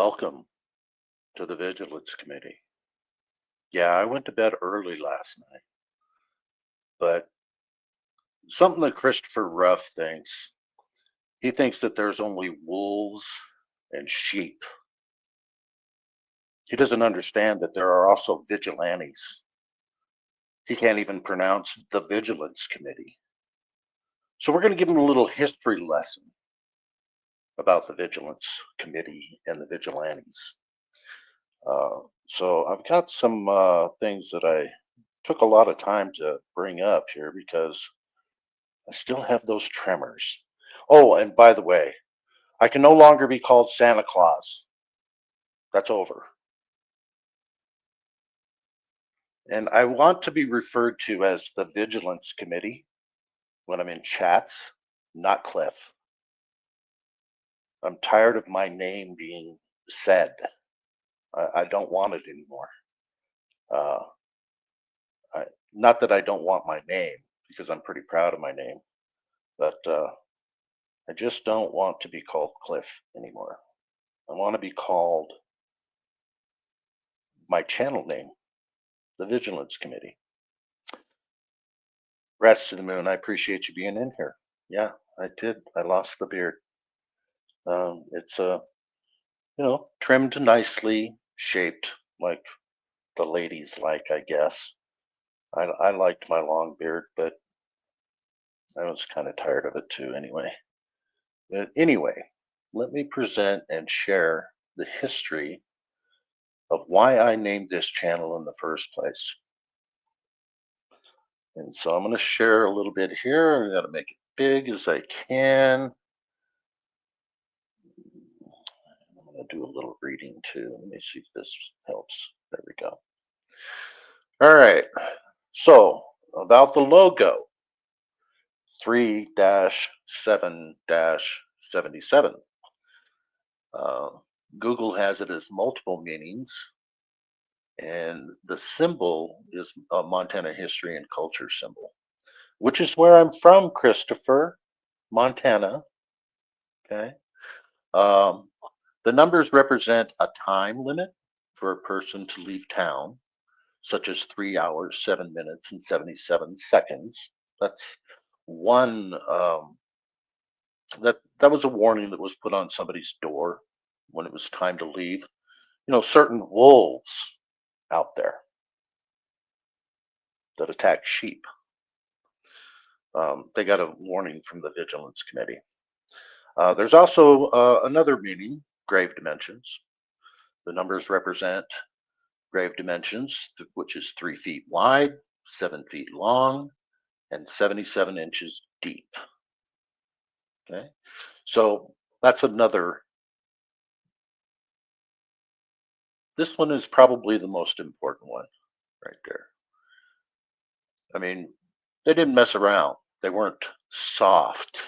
Welcome to the Vigilance Committee. Yeah, I went to bed early last night, but something that Christopher Ruff thinks, he thinks that there's only wolves and sheep. He doesn't understand that there are also vigilantes. He can't even pronounce the Vigilance Committee. So we're going to give him a little history lesson about the Vigilance Committee and the vigilantes. So I've got some things that I took a lot of time to bring up here because I still have those tremors. Oh, and by the way, I can no longer be called Santa Claus. That's over. And I want to be referred to as the Vigilance Committee when I'm in chats, not Cliff. I'm tired of my name being said. I don't want it anymore. Not that I don't want my name, because I'm pretty proud of my name, but I just don't want to be called Cliff anymore. I want to be called my channel name, the Vigilance Committee. Rest to the moon. I appreciate you being in here. Yeah, I did. I lost the beard. It's trimmed nicely, shaped like the ladies like, I guess. I liked my long beard, but I was kind of tired of it too anyway. But anyway, let me present and share the history of why I named this channel in the first place. And so I'm going to share a little bit here. I got to make it big as I can. I'm going to do a little reading too. Let me see if this helps. There we go. All right. So about the logo, 3-7-77. Google has it as multiple meanings, and the symbol is a Montana history and culture symbol, which is where I'm from, Christopher, Montana. Okay. The numbers represent a time limit for a person to leave town, such as 3 hours, 7 minutes, and 77 seconds. That's one. That was a warning that was put on somebody's door when it was time to leave. Certain wolves out there that attack sheep. They got a warning from the Vigilance Committee. There's also another meaning, grave dimensions. The numbers represent grave dimensions, which is 3 feet wide, 7 feet long, and 77 inches deep. Okay, so that's another. This one is probably the most important one right there. I mean, they didn't mess around. They weren't soft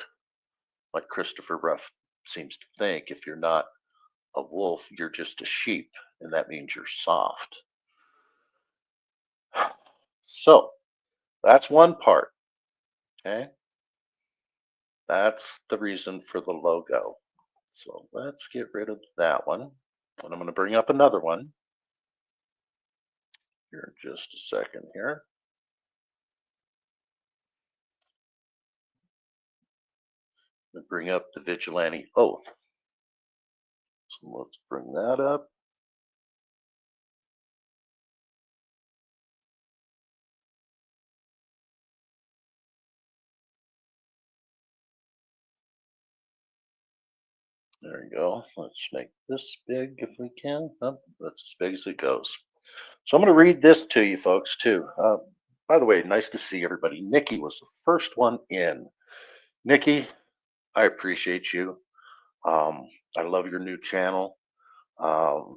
like Christopher Ruff seems to think. If you're not a wolf, you're just a sheep, and that means you're soft. So that's one part. Okay, that's the reason for the logo. So let's get rid of that one, and I'm going to bring up another one here in just a second here. Bring up the vigilante oath. So let's bring that up. There we go. Let's make this big if we can. Oh, that's as big as it goes. So I'm going to read this to you folks too. By the way, nice to see everybody. Nikki was the first one in. Nikki, I appreciate you. I love your new channel.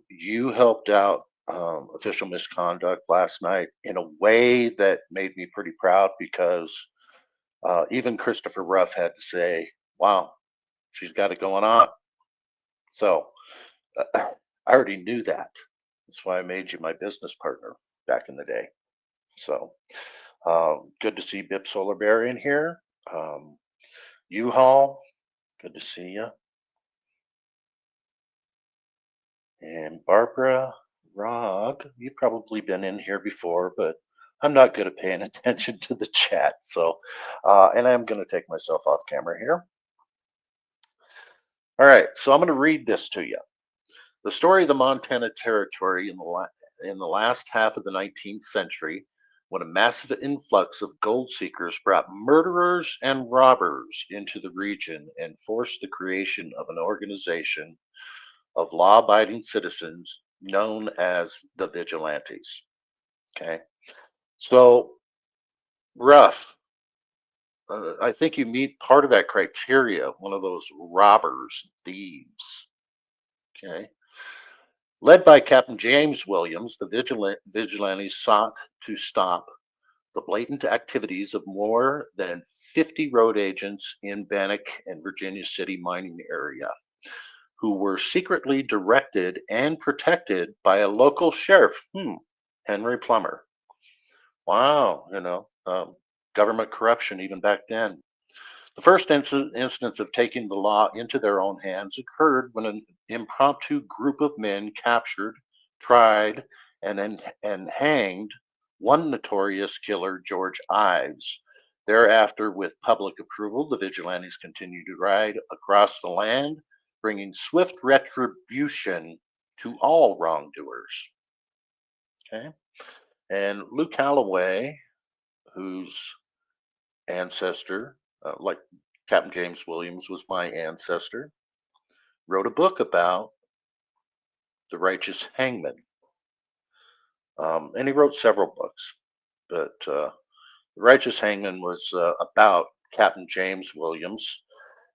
You helped out official misconduct last night in a way that made me pretty proud because even Christopher Ruff had to say, wow, she's got it going on. So I already knew that. That's why I made you my business partner back in the day. So good to see Bip Solar Bear in here. U-Haul, good to see you. And Barbara Rog, you've probably been in here before, but I'm not good at paying attention to the chat. So, and I'm going to take myself off camera here. All right, so I'm going to read this to you. The story of the Montana Territory in the last half of the 19th century, when a massive influx of gold seekers brought murderers and robbers into the region and forced the creation of an organization of law abiding citizens known as the Vigilantes. Okay. So, Ruff, I think you meet part of that criteria, one of those robbers, thieves. Okay. Led by Captain James Williams, the Vigilantes sought to stop the blatant activities of more than 50 road agents in Bannock and Virginia City mining area, who were secretly directed and protected by a local sheriff, Henry Plummer. Wow, government corruption even back then. The first instance of taking the law into their own hands occurred when an impromptu group of men captured, tried, and hanged one notorious killer, George Ives. Thereafter, with public approval, the vigilantes continued to ride across the land, bringing swift retribution to all wrongdoers. Okay, and Luke Calloway, whose ancestor, like Captain James Williams was my ancestor, wrote a book about the righteous hangman. And he wrote several books, but the righteous hangman was about Captain James Williams.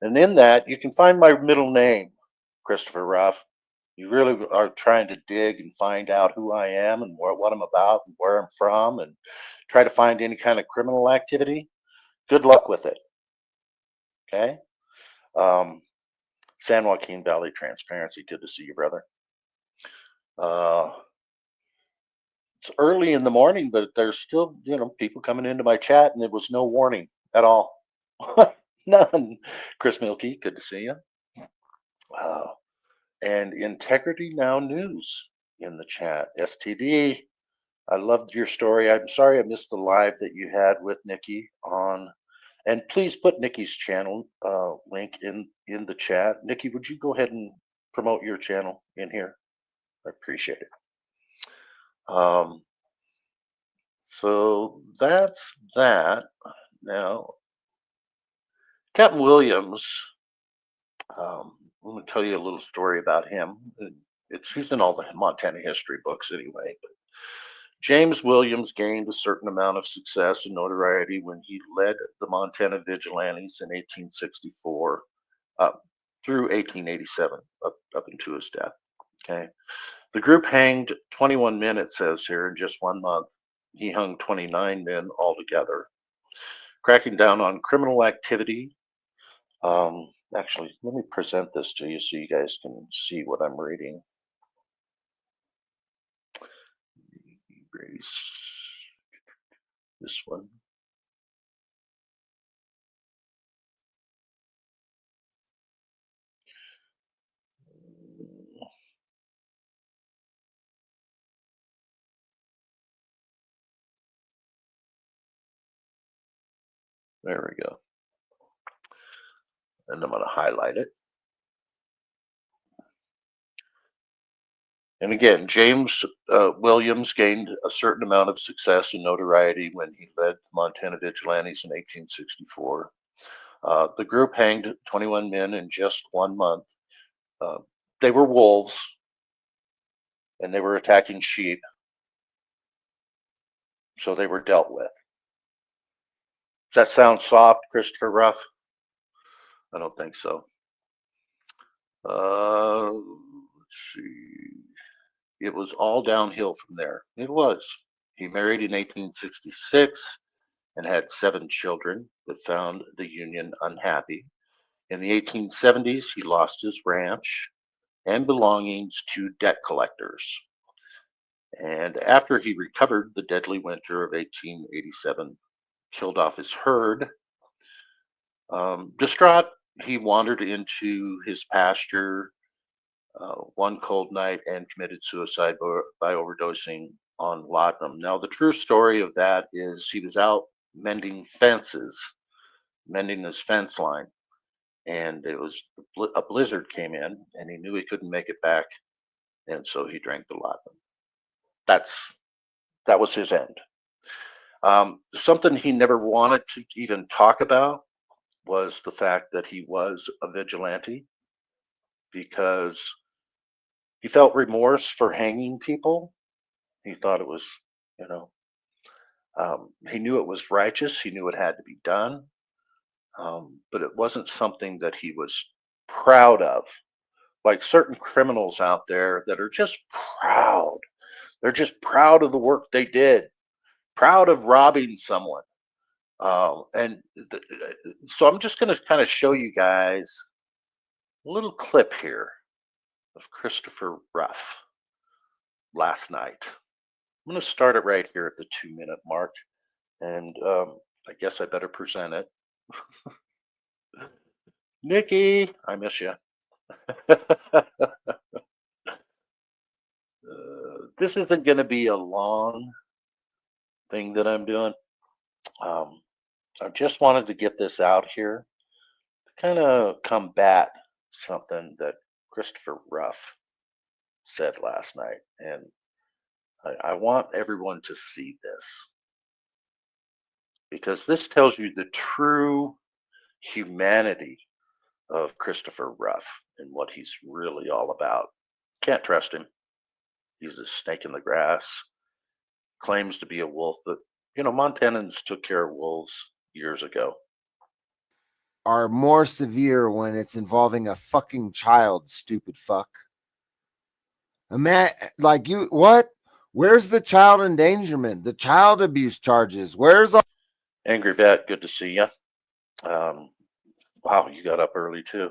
And in that, you can find my middle name, Christopher Ruff. You really are trying to dig and find out who I am and what I'm about and where I'm from and try to find any kind of criminal activity. Good luck with it. Okay. San Joaquin Valley Transparency. Good to see you, brother. It's early in the morning, but there's still, people coming into my chat, and there was no warning at all. None. Chris Milkey, good to see you. Wow. And Integrity Now News in the chat. STD, I loved your story. I'm sorry I missed the live that you had with Nikki on. And please put Nikki's channel link in the chat. Nikki, would you go ahead and promote your channel in here? I appreciate it. So that's that. Now, Captain Williams, I'm going to tell you a little story about him. He's in all the Montana history books anyway. But James Williams gained a certain amount of success and notoriety when he led the Montana Vigilantes in 1864 through 1887, up into his death. Okay. The group hanged 21 men, it says here, in just 1 month. He hung 29 men altogether. Cracking down on criminal activity. Actually, let me present this to you so you guys can see what I'm reading. Erase this one. There we go. And I'm going to highlight it. And again, James Williams gained a certain amount of success and notoriety when he led Montana Vigilantes in 1864. The group hanged 21 men in just 1 month. They were wolves, and they were attacking sheep, so they were dealt with. Does that sound soft, Christopher Ruff? I don't think so. Let's see. It was all downhill from there. It was. He married in 1866 and had 7 children, but found the union unhappy. In the 1870s, he lost his ranch and belongings to debt collectors. And after he recovered, the deadly winter of 1887 killed off his herd. Distraught, he wandered into his pasture one cold night and committed suicide by overdosing on laudanum. Now, the true story of that is he was out mending fences, mending his fence line, and it was a blizzard came in, and he knew he couldn't make it back, and so he drank the laudanum. That was his end. Something he never wanted to even talk about was the fact that he was a vigilante, because he felt remorse for hanging people. He thought it was, you know, he knew it was righteous. He knew it had to be done, but it wasn't something that he was proud of. Like certain criminals out there that are just proud. They're just proud of the work they did, proud of robbing someone. And so I'm just going to kind of show you guys a little clip here of Christopher Ruff last night. I'm going to start it right here at the 2-minute mark, and I guess I better present it. Nikki, I miss you. This isn't going to be a long thing that I'm doing. I just wanted to get this out here to kind of combat something that Christopher Ruff said last night. And I want everyone to see this, because this tells you the true humanity of Christopher Ruff and what he's really all about. Can't trust him. He's a snake in the grass, claims to be a wolf, but Montanans took care of wolves years ago. Are more severe when it's involving a fucking child, stupid fuck. Like you, what? Where's the child endangerment? The child abuse charges? Where's all? Angry Vet, good to see you. Wow, you got up early too.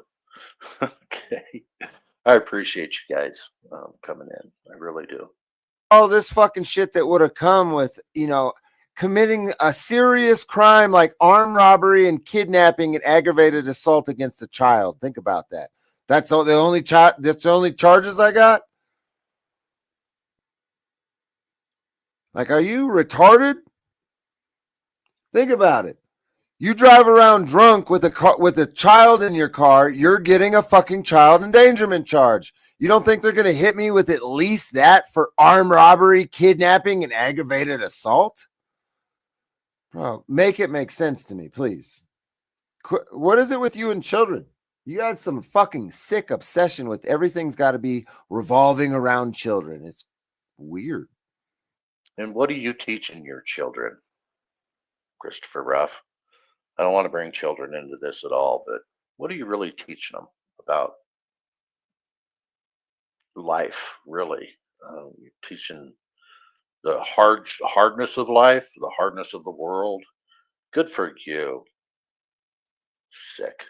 Okay. I appreciate you guys coming in. I really do. All this fucking shit that would have come with, committing a serious crime like armed robbery and kidnapping and aggravated assault against a child. Think about that. That's the only charges I got. Like, are you retarded? Think about it. You drive around drunk with a child in your car, you're getting a fucking child endangerment charge. You don't think they're going to hit me with at least that for armed robbery, kidnapping, and aggravated assault? Bro, make it make sense to me, please. What is it with you and children? You got some fucking sick obsession with everything's got to be revolving around children. It's weird. And what are you teaching your children, Christopher Ruff? I don't want to bring children into this at all, but what are you really teaching them about life, really? You're teaching the hardness of life, the hardness of the world. Good for you. Sick.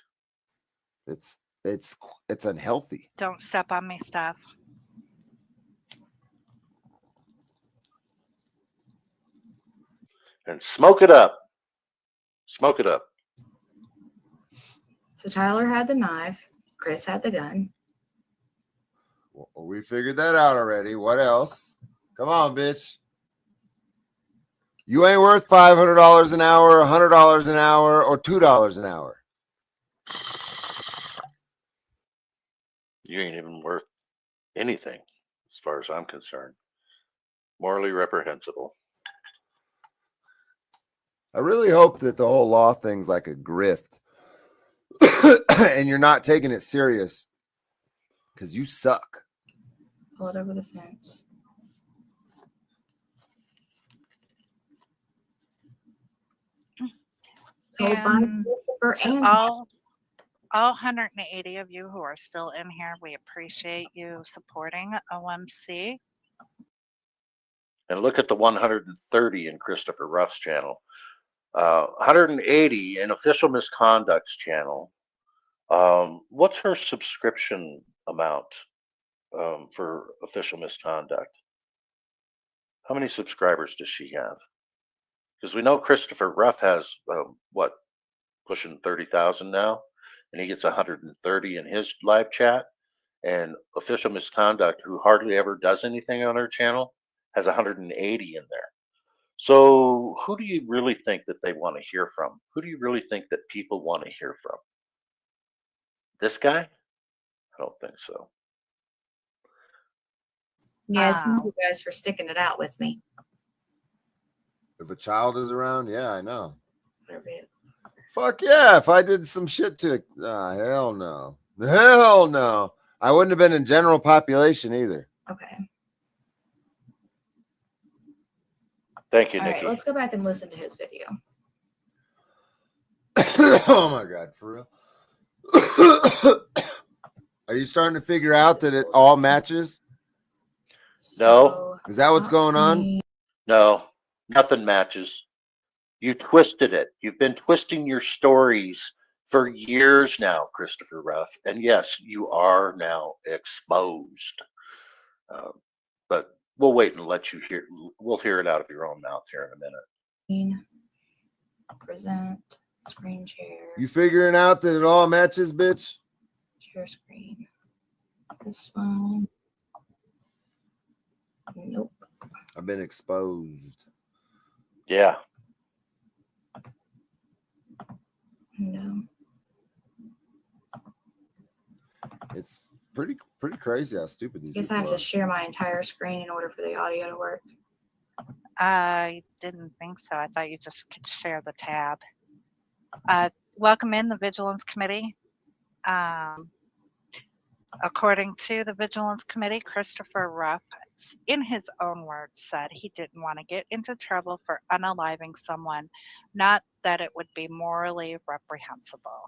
It's unhealthy. Don't step on me, Steph. And smoke it up. Smoke it up. So Tyler had the knife. Chris had the gun. Well, we figured that out already. What else? Come on, bitch. You ain't worth $500 an hour, $100 an hour, or $2 an hour. You ain't even worth anything, as far as I'm concerned. Morally reprehensible. I really hope that the whole law thing's like a grift and you're not taking it serious, because you suck. Pull it over the fence. And to all 180 of you who are still in here, we appreciate you supporting OMC. And look at the 130 in Christopher Ruff's channel. 180 in Official Misconduct's channel. What's her subscription amount for Official Misconduct? How many subscribers does she have? Because we know Christopher Ruff has, pushing 30,000 now, and he gets 130 in his live chat. And official misconduct, who hardly ever does anything on her channel, has 180 in there. So who do you really think that they want to hear from? Who do you really think that people want to hear from? This guy? I don't think so. Yes, thank Oh. you guys for sticking it out with me. If a child is around, yeah, I know. Whatever it- Fuck yeah. If I did some shit to it, hell no. Hell no. I wouldn't have been in general population either. Okay. Thank you, All right, Nikki. let's go back and listen to his video. Oh my God, for real. Are you starting to figure out that it all matches? No. Is that what's stop going on? screen. No, nothing matches. You twisted it. You've been twisting your stories for years now, Christopher Ruff. And yes, you are now exposed. But we'll wait and let you hear. We'll hear it out of your own mouth here in a minute. Present screen share. You figuring out that it all matches, bitch? Share screen. This one. Nope. I've been exposed. Yeah. No. It's pretty crazy how stupid these Guess I people have are. to share my entire screen in order for the audio to work. I didn't think so. I thought you just could share the tab. Welcome in the Vigilance Committee. According to the Vigilance Committee, Christopher Ruff, in his own words, said he didn't want to get into trouble for unaliving someone, not that it would be morally reprehensible.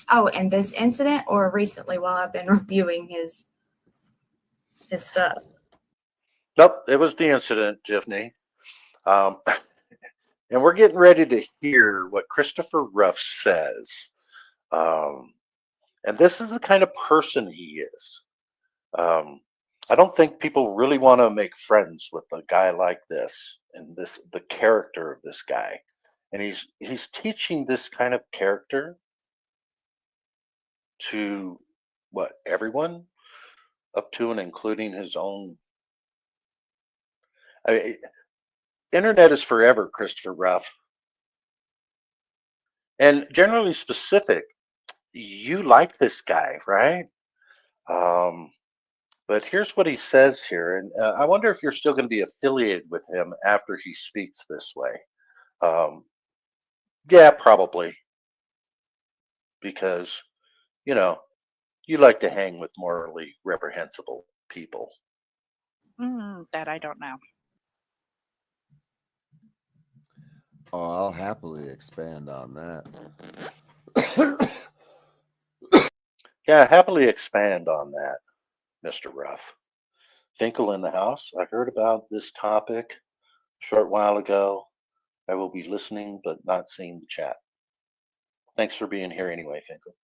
Oh, and this incident or recently while I've been reviewing his stuff? Nope, it was the incident, Tiffany. And we're getting ready to hear what Christopher Ruff says. And this is the kind of person he is. I don't think people really want to make friends with a guy like this and the character of this guy. And he's teaching this kind of character to what, everyone, up to and including his own. I mean, internet is forever, Christopher Ruff. And generally specific, you like this guy, right? But here's what he says here, and I wonder if you're still going to be affiliated with him after he speaks this way. Yeah, probably, because you like to hang with morally reprehensible people. That I don't know. Oh, I'll happily expand on that. Yeah, happily expand on that, Mr. Ruff. Finkel in the house. I heard about this topic a short while ago. I will be listening but not seeing the chat. Thanks for being here anyway, Finkel.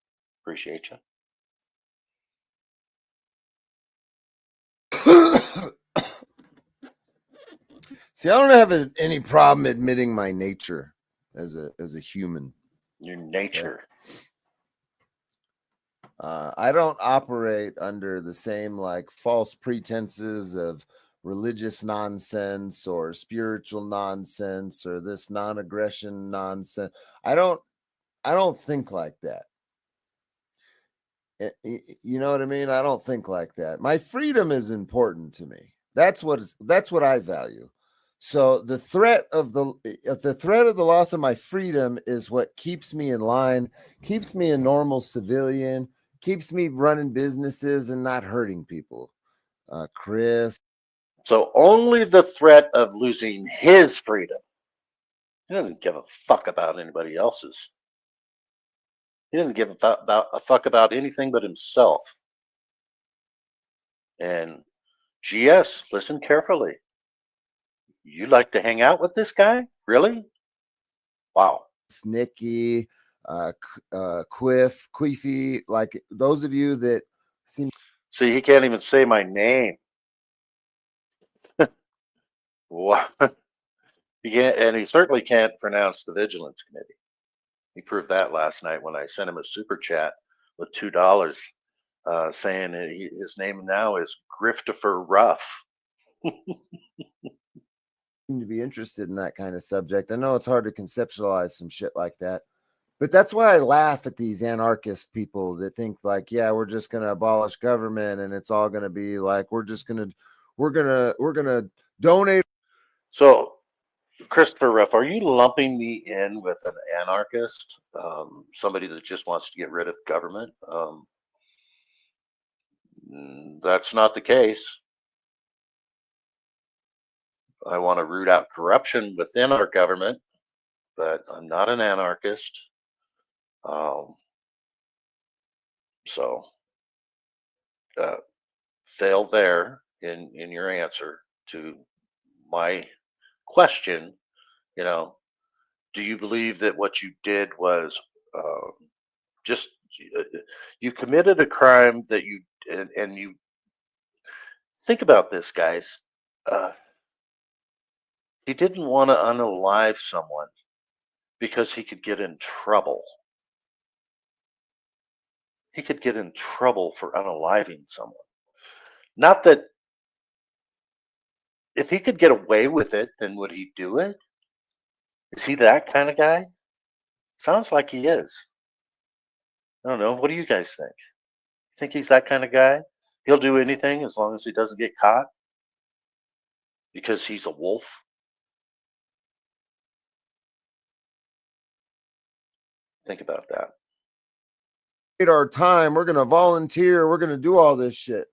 Appreciate you. See, I don't have any problem admitting my nature as a human. Your nature. I don't operate under the same like false pretenses of religious nonsense or spiritual nonsense or this non-aggression nonsense. I don't think like that. You know what I mean? I don't think like that. My freedom is important to me. That's what I value. So the threat of the loss of my freedom is what keeps me in line, keeps me a normal civilian, keeps me running businesses and not hurting people. Chris. So only the threat of losing his freedom. He doesn't give a fuck about anybody else's. He doesn't give a fuck about anything but himself. And GS, listen carefully. You like to hang out with this guy? Really? Wow. Snicky, Quiffy, like those of you that seem. See, he can't even say my name. What? He can't, and he certainly can't pronounce the Vigilance Committee. He proved that last night when I sent him a super chat with $2, saying his name now is Christopher Ruff. To be interested in that kind of subject. I know it's hard to conceptualize some shit like that, but that's why I laugh at these anarchist people that think like, yeah, we're just going to abolish government and it's all going to be like, we're going to donate. So, Christopher Ruff, are you lumping me in with an anarchist, somebody that just wants to get rid of government? That's not the case. I want to root out corruption within our government, but I'm not an anarchist. So, fail there in your answer to my question. You know, do you believe that what you did was just you committed a crime that you and you think about this, guys? He didn't want to unalive someone because he could get in trouble. He could get in trouble for unaliving someone. Not that if he could get away with it, then would he do it? Is he that kind of guy? Sounds like he is. I don't know. What do you guys think? Think he's that kind of guy? He'll do anything as long as he doesn't get caught because he's a wolf. Think about that. Our time, we're going to volunteer, we're going to do all this shit.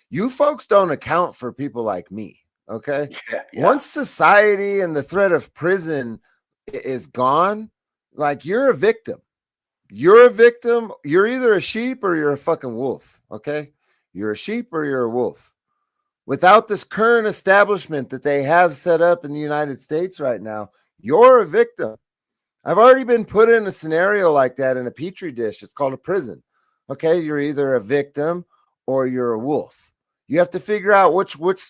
You folks don't account for people like me, okay? Yeah. Once society and the threat of prison is gone, like you're a victim. You're a victim. You're either a sheep or you're a fucking wolf, okay? You're a sheep or you're a wolf. Without this current establishment that they have set up in the United States right now, you're a victim. I've already been put in a scenario like that in a petri dish. It's called a prison. Okay, you're either a victim or you're a wolf. You have to figure out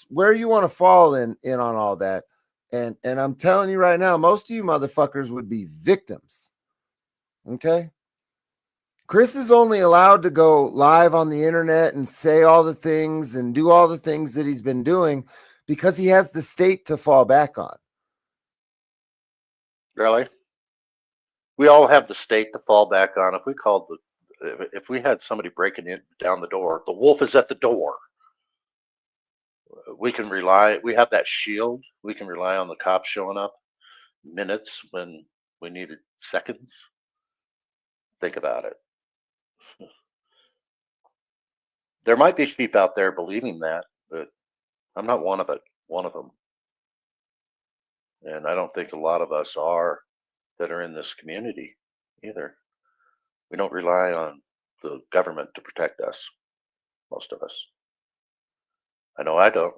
where you want to fall in on all that. And I'm telling you right now, most of you motherfuckers would be victims. Okay? Chris is only allowed to go live on the internet and say all the things and do all the things that he's been doing because he has the state to fall back on. Really? We all have the state to fall back on. If we had somebody breaking down the door, the wolf is at the door. We have that shield. We can rely on the cops showing up minutes when we needed seconds. Think about it. There might be sheep out there believing that, but I'm not one of them. And I don't think a lot of us that are in this community either. We don't rely on the government to protect us, most of us. I know I don't.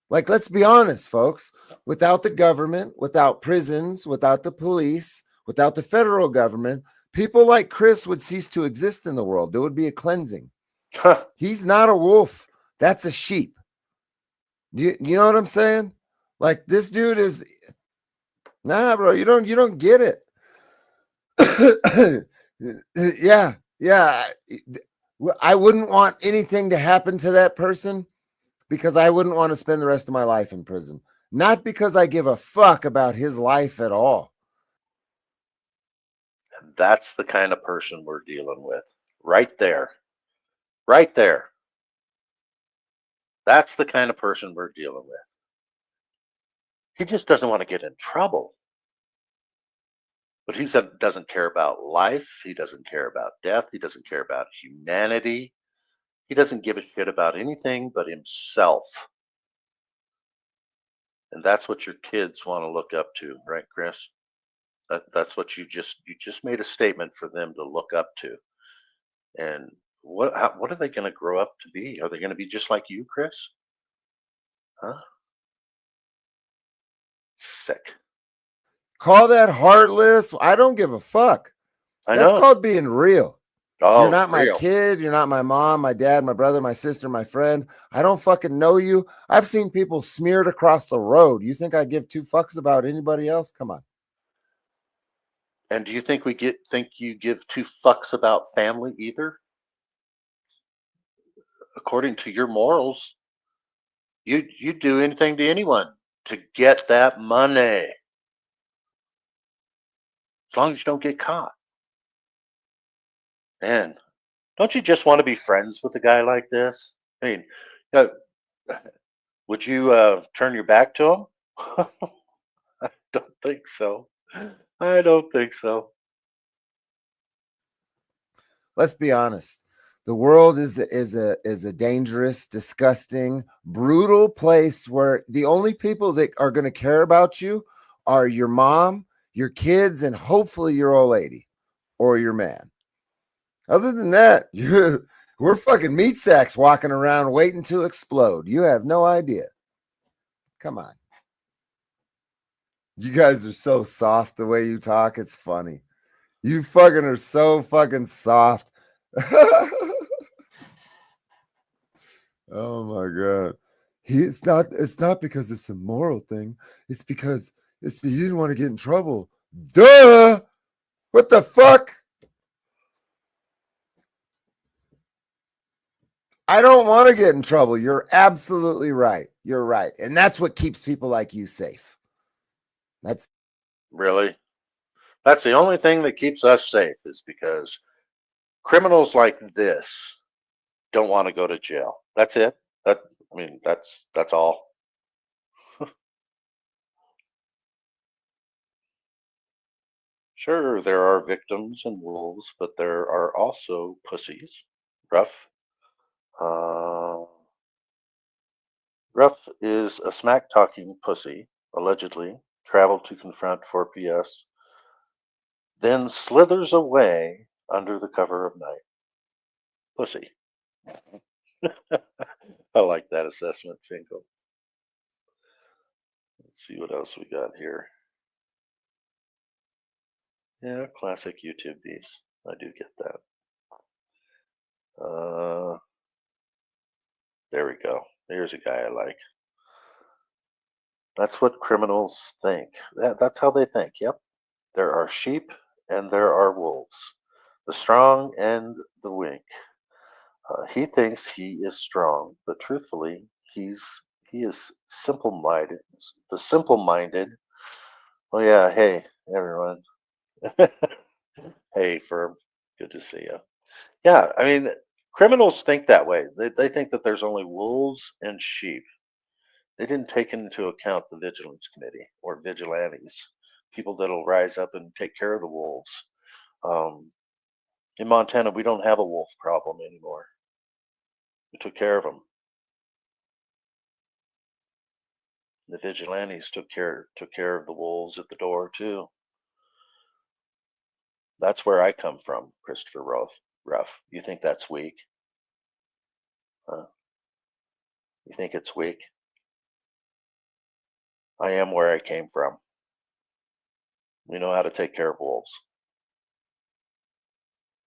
Like, let's be honest, folks. Without the government, without prisons, without the police, without the federal government, people like Chris would cease to exist in the world. There would be a cleansing. He's not a wolf. That's a sheep. You know what I'm saying? Like, this dude is... Nah, bro, you don't get it. Yeah. I wouldn't want anything to happen to that person because I wouldn't want to spend the rest of my life in prison. Not because I give a fuck about his life at all. That's the kind of person we're dealing with. Right there. Right there. That's the kind of person we're dealing with. He just doesn't want to get in trouble. But he doesn't care about life. He doesn't care about death. He doesn't care about humanity. He doesn't give a shit about anything but himself. And that's what your kids want to look up to, right, Chris? That's what you just made a statement for them to look up to. And what are they going to grow up to be? Are they going to be just like you, Chris? Huh? Sick. Call that heartless. I don't give a fuck. That's called being real. Oh, you're not my real. kid. You're not my mom, my dad, my brother, my sister, my friend. I don't fucking know you. I've seen people smeared across the road. You think I give two fucks about anybody else? Come on. And do you think think you give two fucks about family either? According to your morals, you'd do anything to anyone to get that money, as long as you don't get caught. Man, don't you just want to be friends with a guy like this? I mean, uh, would you turn your back to him? I don't think so. I don't think so. Let's be honest. The world is a dangerous, disgusting, brutal place where the only people that are going to care about you are your mom, your kids, and hopefully your old lady or your man. Other than that, we're fucking meat sacks walking around waiting to explode. You have no idea. Come on. You guys are so soft the way you talk. It's funny. You fucking are so fucking soft. Oh my god. It's not because it's a moral thing. It's because you didn't want to get in trouble. Duh. What the fuck? I don't want to get in trouble. You're absolutely right. You're right. And that's what keeps people like you safe. That's Really? That's the only thing that keeps us safe, is because criminals like this don't want to go to jail. That's it. I mean, that's all. Sure, there are victims and wolves, but there are also pussies. Ruff. Uh, Ruff is a smack talking pussy, allegedly traveled to confront 4PS, then slithers away under the cover of night. Pussy. I like that assessment, Finkel. Let's see what else we got here. Yeah, classic YouTube beefs. I do get that. There we go. There's a guy I like. That's what criminals think. That's how they think. Yep. There are sheep and there are wolves, the strong and the weak. He thinks he is strong, but truthfully, he is simple-minded. The simple-minded. Oh yeah. Hey everyone. Hey firm. Good to see you. Yeah. I mean, criminals think that way. They think that there's only wolves and sheep. They didn't take into account the Vigilance Committee or vigilantes, people that'll rise up and take care of the wolves. Um, in Montana, we don't have a wolf problem anymore. We took care of them. The vigilantes took care of the wolves at the door too. That's where I come from, Christopher Ruff. You think that's weak? Huh? You think it's weak? I am where I came from. We know how to take care of wolves.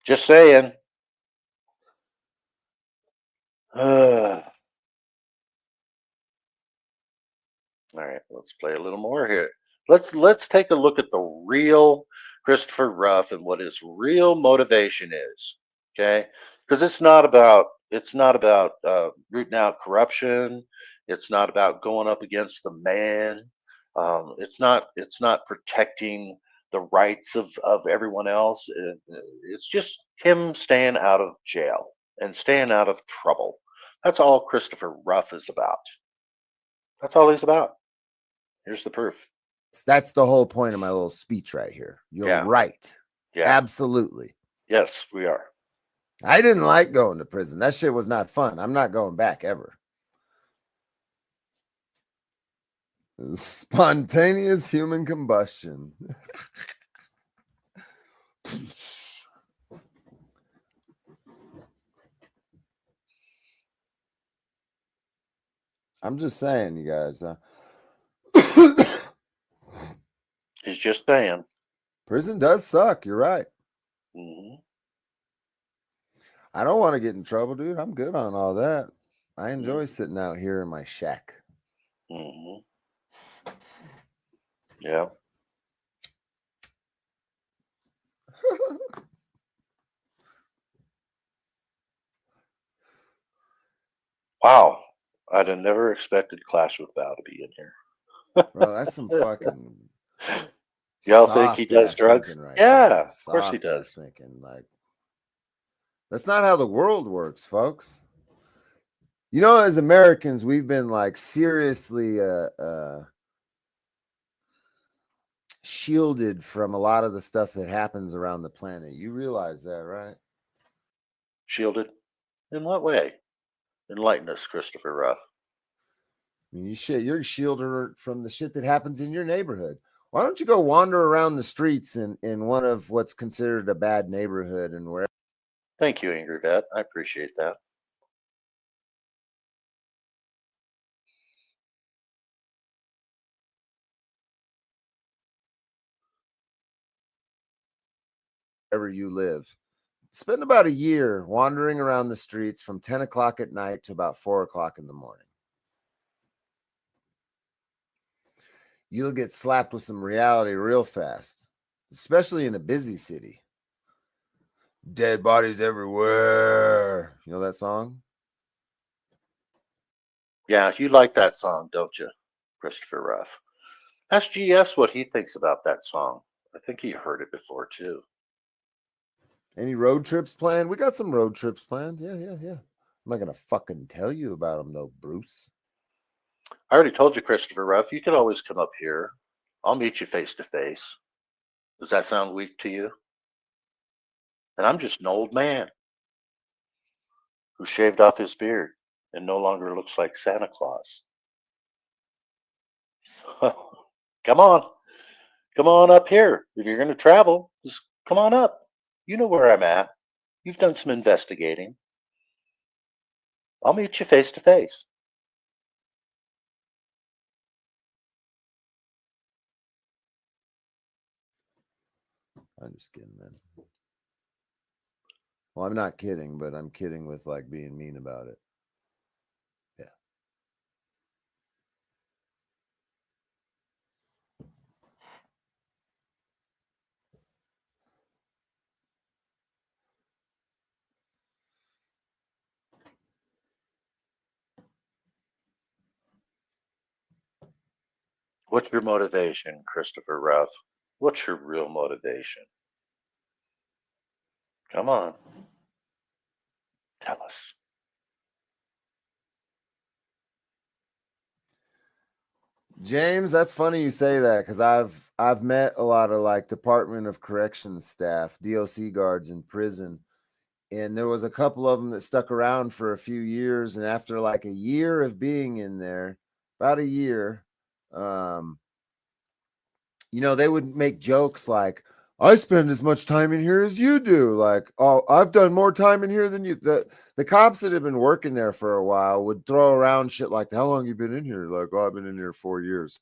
Just saying. All right, let's play a little more here. Let's take a look at the real Christopher Ruff and what his real motivation is. Okay, because it's not about rooting out corruption. It's not about going up against the man. It's not protecting the rights of everyone else. It's just him staying out of jail and staying out of trouble. That's all Christopher Ruff is about. That's all he's about. Here's the proof. that's the whole point of my little speech right here. You're Yeah. right. Yeah. Absolutely. Yes, we are. I didn't like going to prison. That shit was not fun. I'm not going back ever. Spontaneous human combustion. I'm just saying, you guys. He's just saying. Prison does suck. You're right. Hmm. I don't want to get in trouble, dude. I'm good on all that. I enjoy sitting out here in my shack. Hmm. Yeah. Wow. I'd have never expected Clash with Val to be in here. Bro, that's some fucking Y'all think he soft does ass drugs? thinking right Yeah, there. of course he Soft ass does. thinking. Like, that's not how the world works, folks. You know, as Americans, we've been like seriously shielded from a lot of the stuff that happens around the planet. You realize that, right? Shielded? In what way? Enlighten us, Christopher Ruff. I mean, you're shielded from the shit that happens in your neighborhood. Why don't you go wander around the streets in one of what's considered a bad neighborhood and where Thank you, Angry Vet. I appreciate that. wherever you live? Spend about a year wandering around the streets from 10 o'clock at night to about 4 o'clock in the morning. You'll get slapped with some reality real fast, especially in a busy city. Dead bodies everywhere. You know that song? Yeah, you like that song, don't you, Christopher Ruff? Ask GS what he thinks about that song. I think he heard it before, too. Any road trips planned? We got some road trips planned. Yeah. I'm not going to fucking tell you about them, though, Bruce. I already told you, Christopher Ruff, you could always come up here. I'll meet you face to face. Does that sound weak to you? And I'm just an old man who shaved off his beard and no longer looks like Santa Claus. So, come on. Come on up here. If you're going to travel, just come on up. You know where I'm at. You've done some investigating. I'll meet you face to face. I'm just kidding, man. Well, I'm not kidding, but I'm kidding with like being mean about it. Yeah. What's your motivation, Christopher Ruff? What's your real motivation? Come on. Tell us. James, that's funny you say that because I've met a lot of like Department of Corrections staff, DOC guards in prison, and there was a couple of them that stuck around for a few years, and after like a year of being in there, about a year, you know, they would make jokes like, I spend as much time in here as you do. Like, oh, I've done more time in here than you. The cops that have been working there for a while would throw around shit like, how long you been in here? Like, oh, I've been in here 4 years.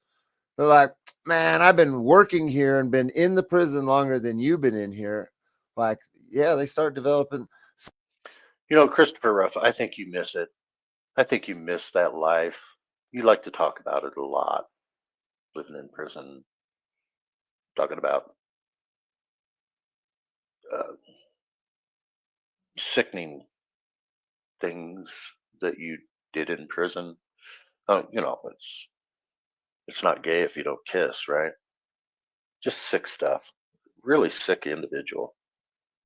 They're like, man, I've been working here and been in the prison longer than you've been in here. Like, yeah, they start developing. You know, Christopher Ruff, I think you miss it. I think you miss that life. You like to talk about it a lot, living in prison, talking about uh, sickening things that you did in prison. You know, it's not gay if you don't kiss, right? Just sick stuff. Really sick individual.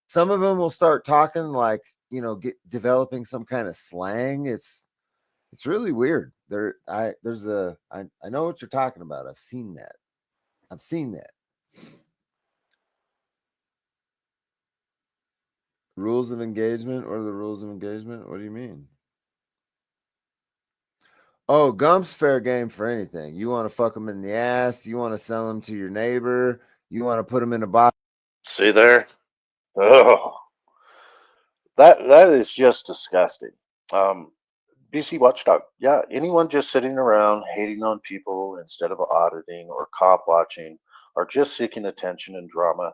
Some of them will start talking like, you know, developing some kind of slang. It's really weird. I know what you're talking about. I've seen that. Rules of engagement or the rules of engagement? What do you mean? Oh, Gump's fair game for anything. You want to fuck them in the ass. You want to sell them to your neighbor. You want to put them in a box. See there? Oh, that is just disgusting. BC Watchdog. Yeah, anyone just sitting around hating on people instead of auditing or cop watching or just seeking attention and drama,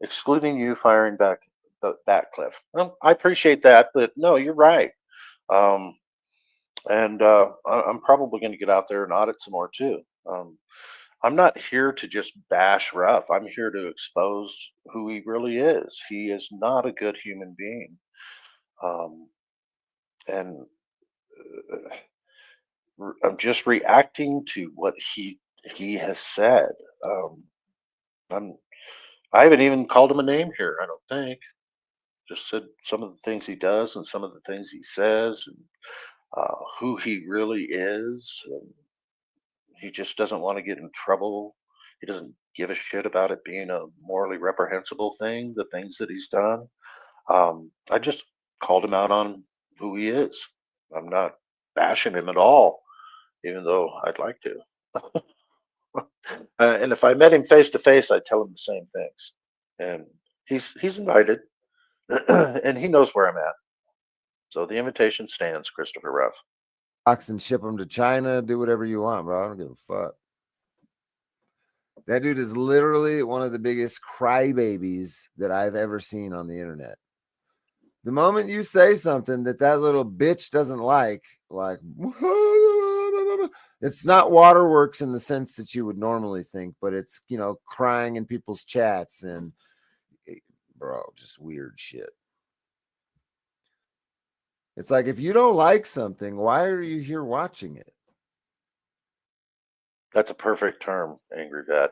excluding you firing back, Cliff. Well, I appreciate that, but no, you're right. Um, and I'm probably going to get out there and audit some more too. I'm not here to just bash Ruff. I'm here to expose who he really is. He is not a good human being. And I'm just reacting to what he has said. I'm I haven't even called him a name here. I don't think. Just said some of the things he does and some of the things he says and who he really is. And he just doesn't want to get in trouble. He doesn't give a shit about it being a morally reprehensible thing. The things that he's done. I just called him out on who he is. I'm not bashing him at all, even though I'd like to. And if I met him face to face, I'd tell him the same things. And he's invited, and he knows where I'm at. So the invitation stands, Christopher Ruff. Box and ship them to China. Do whatever you want, bro. I don't give a fuck. That dude is literally one of the biggest crybabies that I've ever seen on the internet. The moment you say something that little bitch doesn't like, it's not waterworks in the sense that you would normally think, but it's, crying in people's chats and, bro, just weird shit. It's like, if you don't like something, why are you here watching it? That's a perfect term, Angry Vet.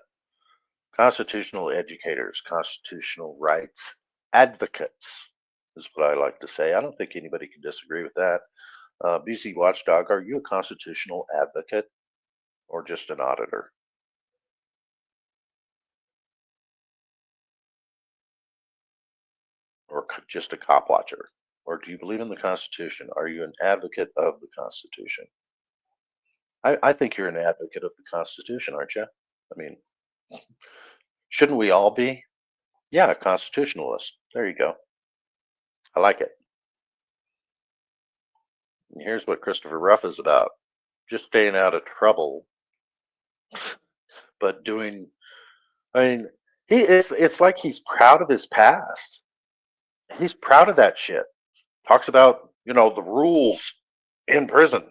Constitutional educators, constitutional rights advocates is what I like to say. I don't think anybody can disagree with that. BC Watchdog, are you a constitutional advocate or just an auditor? Or just a cop watcher? Or do you believe in the Constitution? Are you an advocate of the Constitution? I think you're an advocate of the Constitution, aren't you? I mean, shouldn't we all be? Yeah, a constitutionalist. There you go. I like it. And here's what Christopher Ruff is about. Just staying out of trouble, but doing, I mean, it's like he's proud of his past. He's proud of that shit. Talks about, the rules in prison.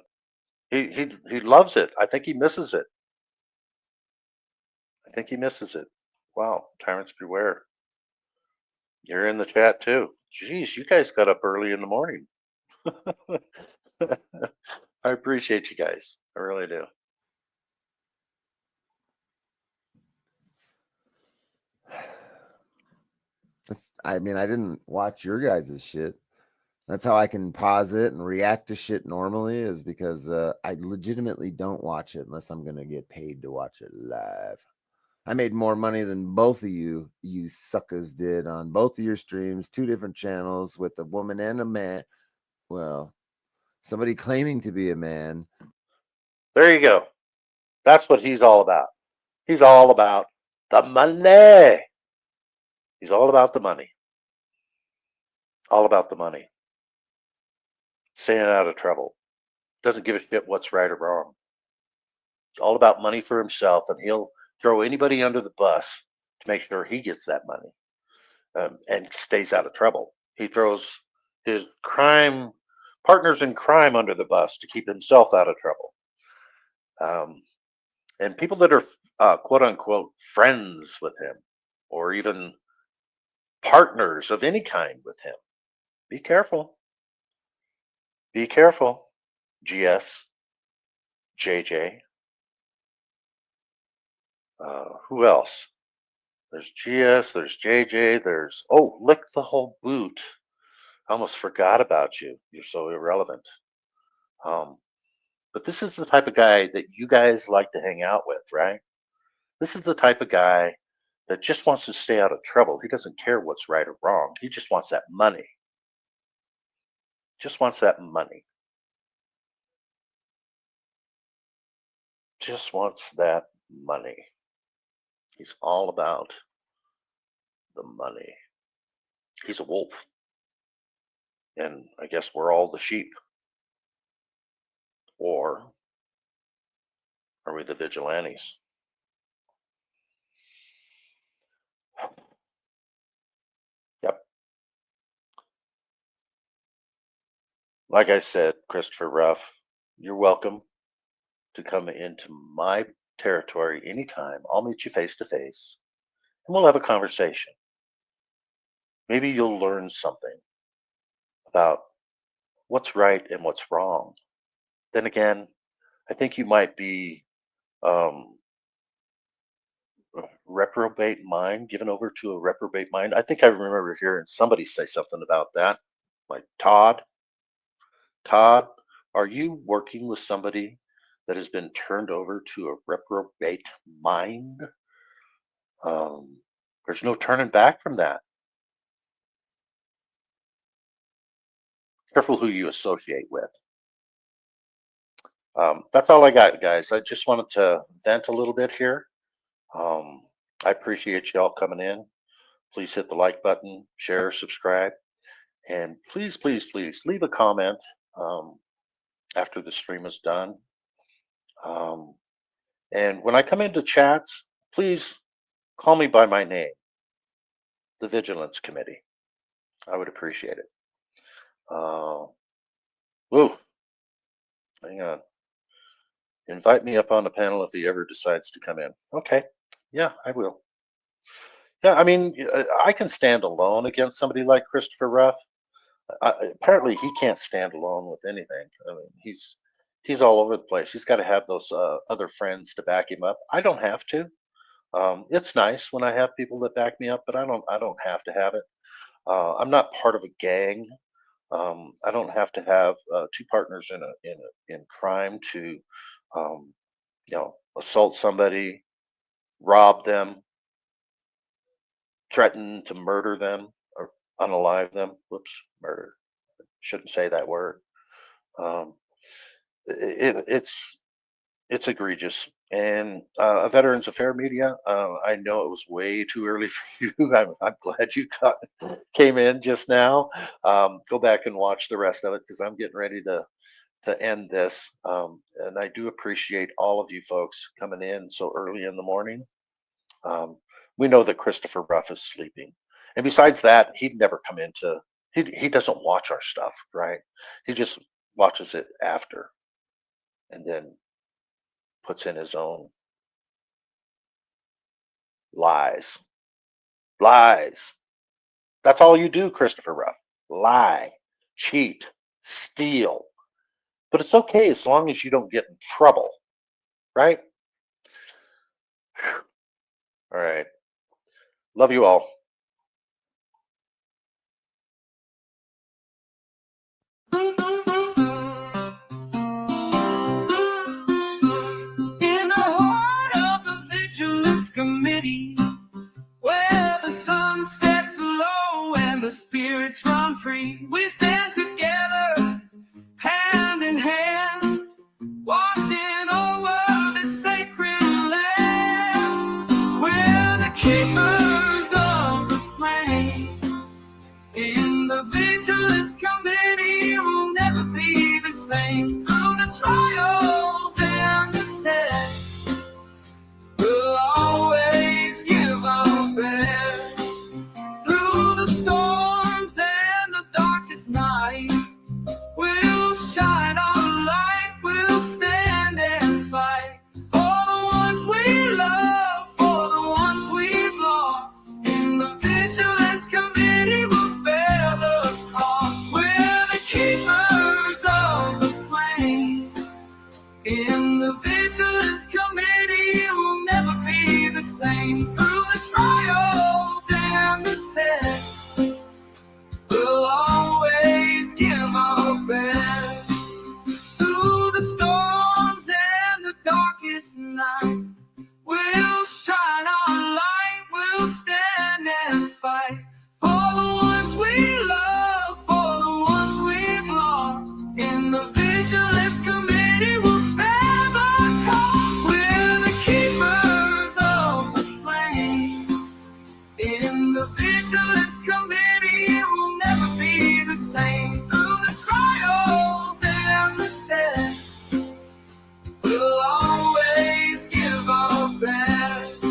He loves it. I think he misses it. Wow, tyrants beware. You're in the chat too. Jeez, you guys got up early in the morning. I appreciate you guys. I really do. I mean, I didn't watch your guys' shit. That's how I can pause it and react to shit normally, is because I legitimately don't watch it unless I'm going to get paid to watch it live. I made more money than both of you suckers did on both of your streams, 2 different channels with a woman and a man. Well, somebody claiming to be a man. There you go. That's what he's all about. He's all about the money. He's all about the money. All about the money. Staying out of trouble. Doesn't give a shit what's right or wrong. It's all about money for himself, and he'll throw anybody under the bus to make sure he gets that money and stays out of trouble. He throws his partners in crime under the bus to keep himself out of trouble. And people that are quote unquote friends with him, or even partners of any kind with him, be careful. Be careful. GS, JJ. Who else? There's GS, there's JJ, lick the whole boot. I almost forgot about you. You're so irrelevant. But this is the type of guy that you guys like to hang out with, right? This is the type of guy that just wants to stay out of trouble. He doesn't care what's right or wrong. He just wants that money. Just wants that money. Just wants that money. He's all about the money. He's a wolf. And I guess we're all the sheep. Or are we the vigilantes? Yep. Like I said, Christopher Ruff, you're welcome to come into my territory anytime. I'll meet you face to face and we'll have a conversation. Maybe you'll learn something about what's right and what's wrong. then again, I think you might be reprobate mind, given over to a reprobate mind. I think I remember hearing somebody say something about that. Like Todd, are you working with somebody that has been turned over to a reprobate mind? There's no turning back from that. Careful who you associate with. That's all I got, guys. I just wanted to vent a little bit here. I appreciate y'all coming in. Please hit the like button, share, subscribe, and please, please, please leave a comment after the stream is done. And when I come into chats, please call me by my name, the Vigilance Committee. I would appreciate it. Whoa, hang on. Invite me up on the panel if he ever decides to come in. Okay, yeah, I will. Yeah, I mean, I can stand alone against somebody like Christopher Ruff. Apparently, he can't stand alone with anything. I mean, he's all over the place. He's got to have those other friends to back him up. I don't have to. It's nice when I have people that back me up, but I don't have to have it. I'm not part of a gang. I don't have to have two partners in crime to, assault somebody, rob them, threaten to murder them or unalive them. Whoops, murder. Shouldn't say that word. It's egregious. And a Veterans Affair Media, I know it was way too early for you. I'm glad you came in just now. Go back and watch the rest of it because I'm getting ready to end this. And I do appreciate all of you folks coming in so early in the morning. We know that Christopher Ruff is sleeping. And besides that, he'd never come into, he doesn't watch our stuff, right? He just watches it after and then puts in his own lies. That's all you do, Christopher Ruff. Lie, cheat, steal. But it's okay as long as you don't get in trouble, right? All right. Love you all. In the heart of the Vigilance Committee, where the sun sets low and the spirits run free, we stand together, hand in hand, watching over this sacred land. We're the keepers of the flame. In the Vigilance Committee, we'll never be the same. Through the trials and the tests, we'll always give our best. Through the storms and the darkest night, we'll shine our light, we'll stand and fight. For the ones we love, for the ones we've lost. In the Vigilance Committee, we'll bear the cost. We're the keepers of the flame. In the Vigilance Committee, we'll never be the same. Through the trials and the tests, we'll always give our best. Through the storms and the darkest night, we'll shine our light, we'll stand and fight. For the ones we love, for the ones we've lost. In the Vigilance Committee, we'll bear the cost. We're the keepers of the flame. In the Vigilance Committee, we'll never be the same. Through the trials and the tests, we'll always give our best.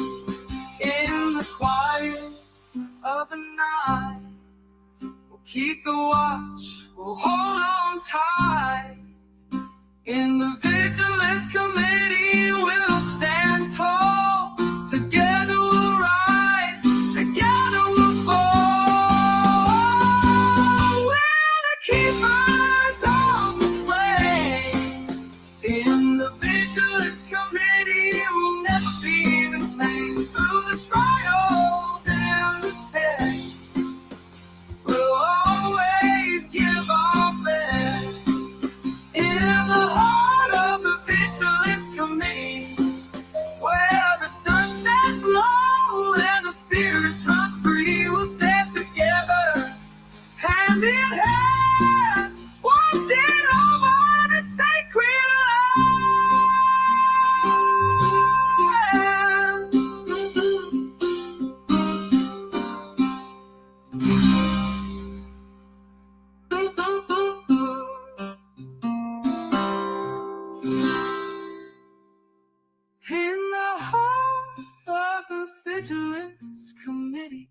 Vigilance Committee,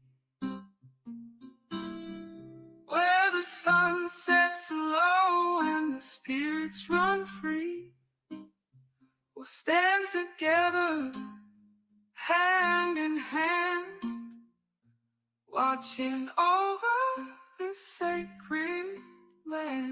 where the sun sets low and the spirits run free. We'll stand together, hand in hand, watching over this sacred land.